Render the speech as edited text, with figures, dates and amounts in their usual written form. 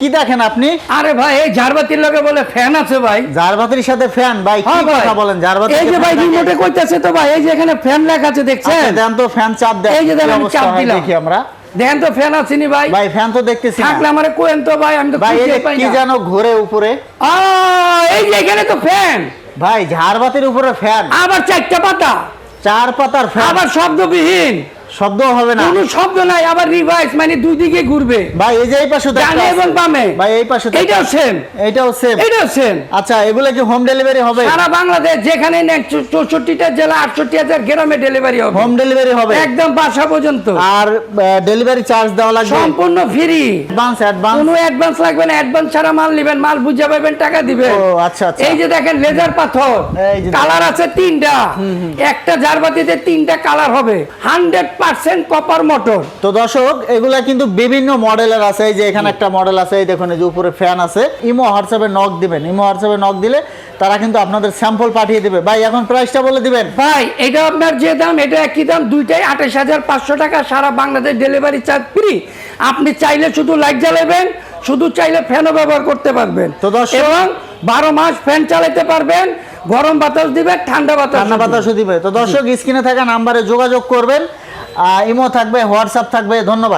কি দেখেন আপনি? আরে ভাই এই ঝাড়বাতির লগে বলে ফ্যান আছে ভাই। ঝাড়বাতির সাথে ফ্যান ভাই, কি কথা বলেন? ঝাড়বাতি এই যে ভাই রিমোটে কইতাছে তো ভাই, এই যে এখানে ফ্যান লেখা আছে দেখছেন? দেন তো ফ্যান চাপ দেন। এই যে দেখেন আমি চাপ দিলাম, দেখি আমরা। দেখেন তো ফ্যান আছে নি ভাই? ভাই ফ্যান তো দেখতেছি না। থাকলে আমারে কোয়েন তো ভাই, আমি তো ভাই এই খুঁজে পাই কি না। জানো ঘুরে উপরে? এই যে এখানে তো ফ্যান ভাই ঝাড়বাতির উপরে ফ্যান, আবার চারটা পাতা, 4 পাতার ফ্যান, আবার শব্দবিহীন, শব্দ হবে না, কোনো শব্দ নাই, আবার রিভার্স মানে দুই দিকে ঘুরবে। ভাই এই যে এই পাশে ডানে এবং বামে। ভাই এই পাশে এইটাও সেম, এইটাও সেম, এইটাও সেম। আচ্ছা এগুলা কি হোম ডেলিভারি হবে? সারা বাংলাদেশ যেখানে নেন 64টা জেলা 68,000 গ্রামে ডেলিভারি হবে। হোম ডেলিভারি হবে একদম বাসা পর্যন্ত। আর ডেলিভারি চার্জ দেওয়া লাগবে? সম্পূর্ণ ফ্রি। অ্যাডভান্স কোনো অ্যাডভান্স লাগবে না, অ্যাডভান্স ছাড়া মাল নেবেন, মাল বুঝে পাবেন, টাকা দিবেন। ও আচ্ছা আচ্ছা। এই যে দেখেন লেজার পাথর, এই যে কালার আছে 3টা, একটা ঝাড়বাতিতে 3টা কালার হবে, 100% কপার মোটর। তো দর্শক এগুলা কিন্তু বিভিন্ন মডেলের আছে। এই যে এখানে একটা মডেল আছে, এই দেখুন এই যে উপরে ফ্যান আছে। ইমো হোয়াটসঅ্যাপে নক দিবেন, ইমো হোয়াটসঅ্যাপে নক দিলে তারা কিন্তু আপনাদের স্যাম্পল পাঠিয়ে দিবে। ভাই এখন প্রাইসটা বলে দিবেন। ভাই এটা আপনার যে দাম, এটা একই দাম, দুইটাই 28,500 টাকা, সারা বাংলাদেশ ডেলিভারি চার্জ ফ্রি। আপনি চাইলে শুধু লাইট জ্বালাবেন, শুধু চাইলে ফ্যানও ব্যবহার করতে পারবেন। তো দর্শক এবং 12 মাস ফ্যান চালাতে পারবেন, গরম বাতাস দিবে, ঠান্ডা বাতাসও দিবে। তো দর্শক স্ক্রিনে থাকা নাম্বারে যোগাযোগ করবেন, ইমো থাকবে, হোয়াটসঅ্যাপ থাকবে। ধন্যবাদ।